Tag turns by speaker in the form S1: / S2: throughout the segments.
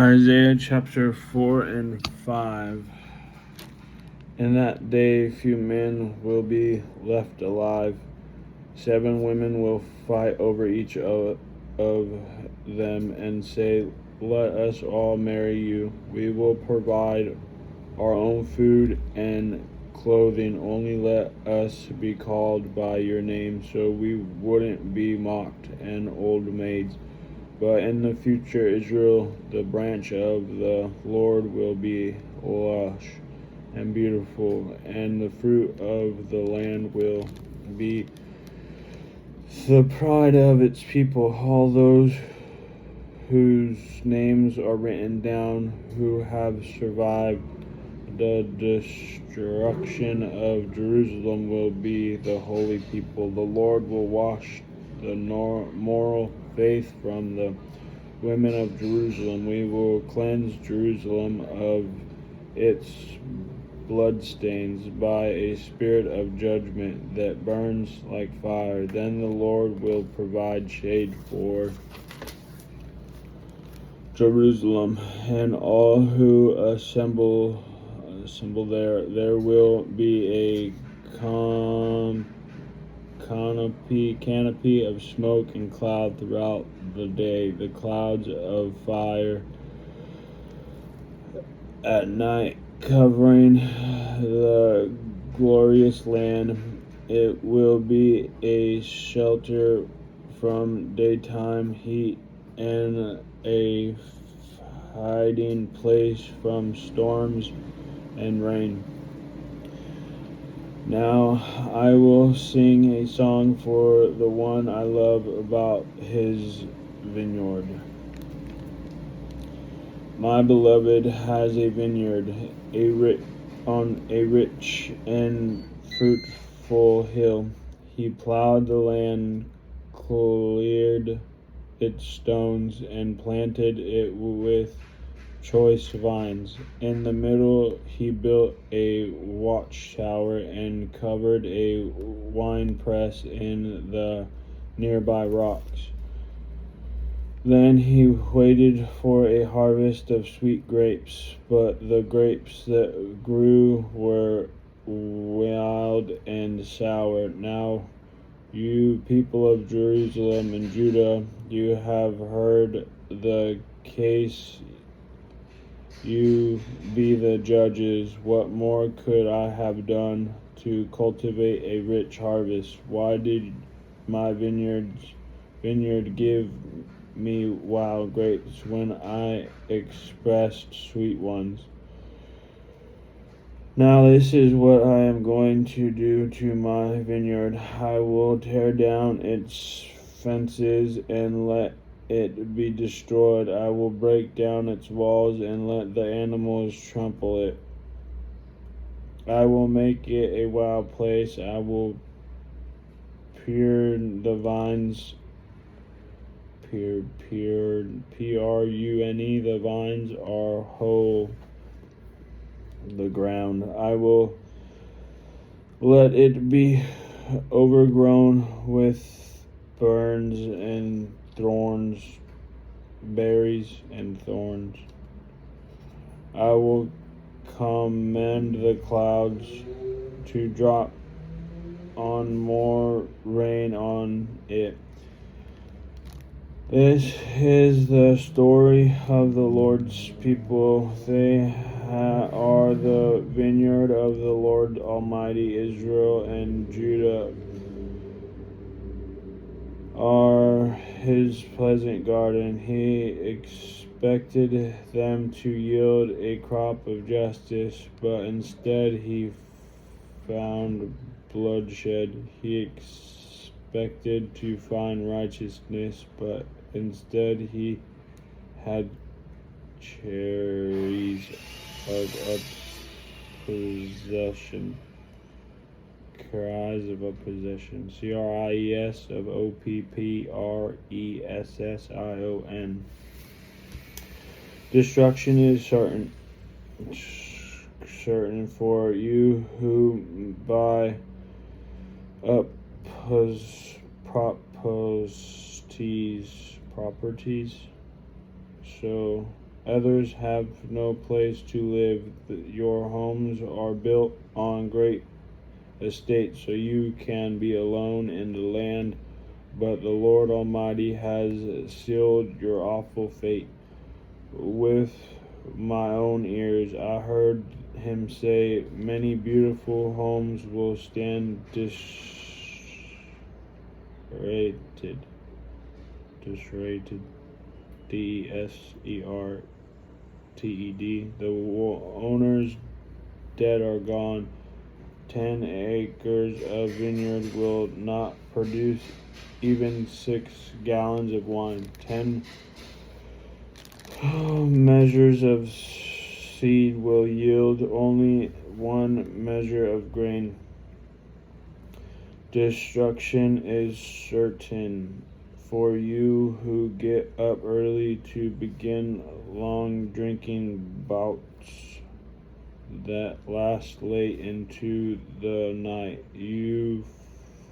S1: Isaiah chapter 4 and 5. In that day few men will be left alive. 7 women will fight over each of them and say, "Let us all marry you. We will provide our own food and clothing. Only let us be called by your name so we wouldn't be mocked and old maids." But in the future, Israel, the branch of the Lord, will be lush and beautiful, and the fruit of the land will be the pride of its people. All those whose names are written down, who have survived the destruction of Jerusalem, will be the holy people. The Lord will wash the moral faith from the women of Jerusalem. We will cleanse Jerusalem of its bloodstains by a spirit of judgment that burns like fire. Then the Lord will provide shade for Jerusalem and all who assemble there. There will be a canopy of smoke and cloud throughout the day, the clouds of fire at night, covering the glorious land. It will be a shelter from daytime heat and a hiding place from storms and rain. Now I will sing a song for the one I love about his vineyard. My beloved has a vineyard, on a rich and fruitful hill. He plowed the land, cleared its stones, and planted it with choice vines. In the middle he built a watchtower and covered a winepress in the nearby rocks. Then he waited for a harvest of sweet grapes, but the grapes that grew were wild and sour. Now, you people of Jerusalem and Judah, you have heard the case. You be the judges. What more could I have done to cultivate a rich harvest? Why did my vineyard give me wild grapes when I expressed sweet ones? Now this is what I am going to do to my vineyard. I will tear down its fences and let it be destroyed. I will break down its walls and let the animals trample it. I will make it a wild place. I will prune the vines, prune. The vines are whole the ground. I will let it be overgrown with burns and thorns, berries and thorns. I will command the clouds to drop on more rain on it. This is the story of the Lord's people. They are the vineyard of the Lord Almighty. Israel and Judah are his pleasant garden. He expected them to yield a crop of justice, but instead he found bloodshed. He expected to find righteousness, but instead he had cherries of opposition. Cries of opposition. CRIES of OPPRESSION. Destruction is certain for you who buy up properties. So Others have no place to live. Your homes are built on great estates, so you can be alone in the land. But the Lord Almighty has sealed your awful fate. With my own ears, I heard him say, many beautiful homes will stand deserated. Deserted. The owners dead are gone. 10 acres of vineyard will not produce even 6 gallons of wine. 10 measures of seed will yield only 1 measure of grain. Destruction is certain for you who get up early to begin long drinking bouts that last late into the night. You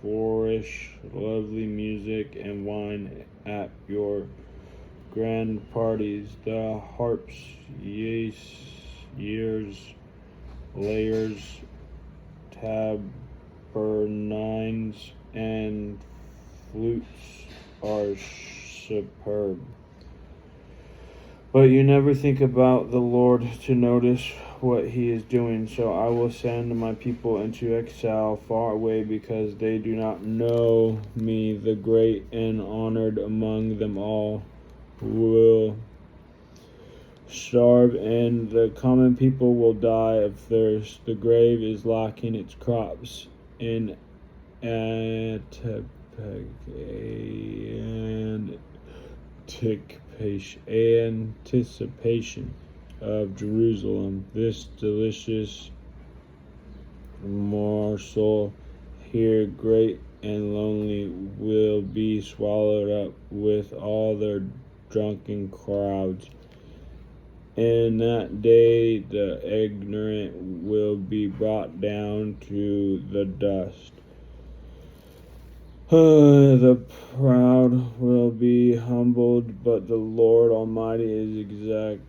S1: flourish lovely music and wine at your grand parties. The harps, lyres, tabourines, and flutes are superb. But you never think about the Lord to notice what he is doing. So I will send my people into exile far away, because they do not know me. The great and honored among them all will starve, and the common people will die of thirst. The grave is lacking its crops in anticipation of Jerusalem. This delicious morsel here, great and lonely, will be swallowed up with all their drunken crowds. In that day the ignorant will be brought down to the dust. The proud will be humbled, but the Lord Almighty is exalted.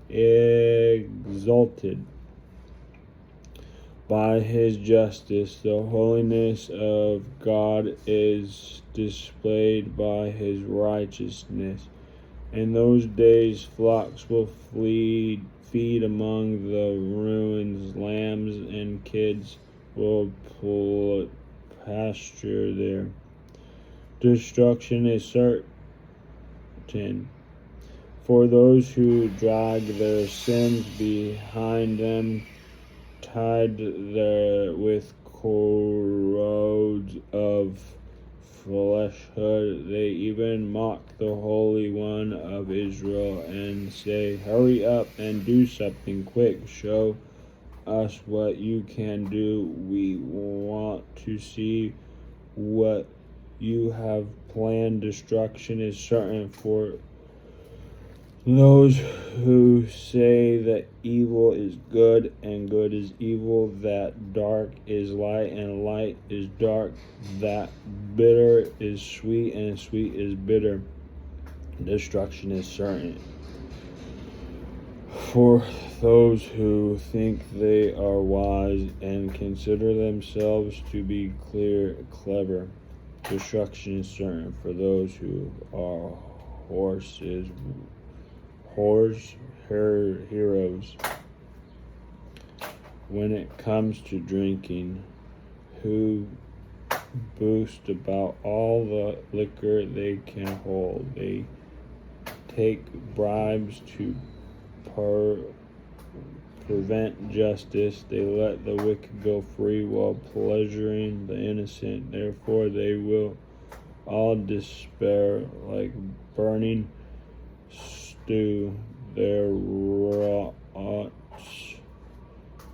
S1: Exalted by his justice. The holiness of God is displayed by his righteousness. In those days flocks will feed among the ruins, lambs and kids will pasture there. Destruction is certain for those who drag their sins behind them, tied there with cords of fleshhood. They even mock the Holy One of Israel and say, hurry up and do something quick. Show us what you can do. We want to see what you have planned. Destruction is certain for those who say that evil is good and good is evil, that dark is light and light is dark, that bitter is sweet and sweet is bitter. Destruction is certain for those who think they are wise and consider themselves to be clever. Destruction is certain for those who are heroes when it comes to drinking, who boast about all the liquor they can hold. They take bribes to prevent justice. They let the wicked go free while pleasuring the innocent. Therefore they will all despair like burning stew. Their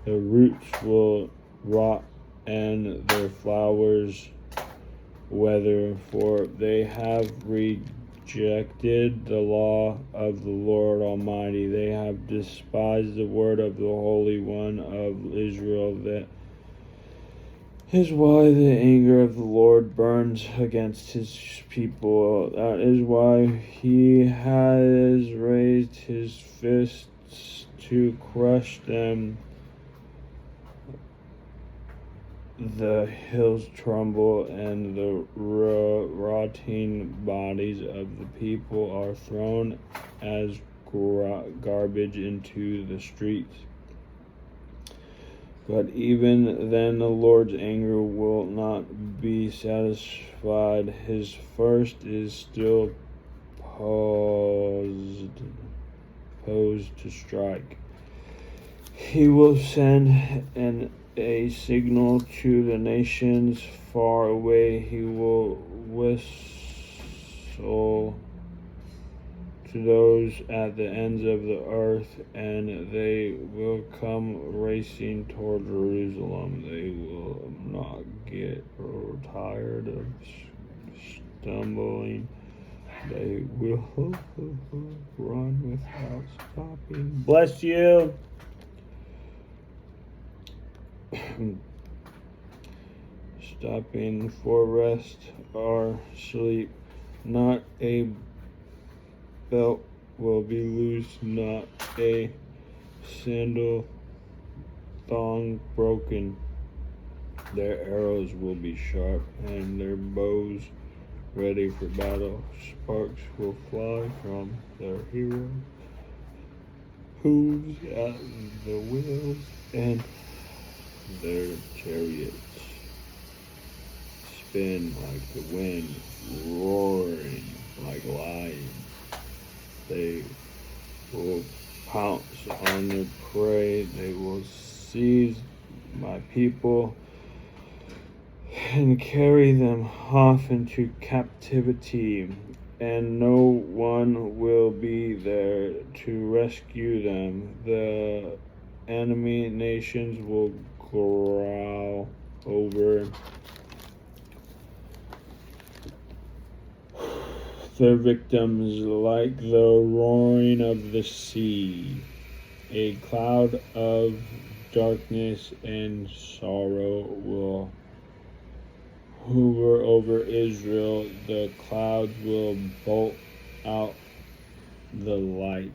S1: roots will rot and their flowers wither, for they have rejected rejected the law of the Lord Almighty. They have despised the word of the Holy One of Israel. That is why the anger of the Lord burns against his people. That is why he has raised his fists to crush them. The hills tremble, and the rotting bodies of the people are thrown as garbage into the streets. But even then the Lord's anger will not be satisfied. His thirst is still posed to strike. He will send a signal to the nations far away. He will whistle to those at the ends of the earth, and they will come racing toward Jerusalem. They will not get tired of stumbling. They will run without stopping. Bless you. Stopping for rest or sleep. Not a belt will be loose, not a sandal thong broken. Their arrows will be sharp, and their bows ready for battle. Sparks will fly from their heroes' hooves at the wheels, and their chariots spin like the wind, roaring like lions. They will pounce on their prey. They will seize my people and carry them off into captivity, and no one will be there to rescue them. The enemy nations will growl over their victims like the roaring of the sea. A cloud of darkness and sorrow will hover over Israel. The clouds will blot out the light.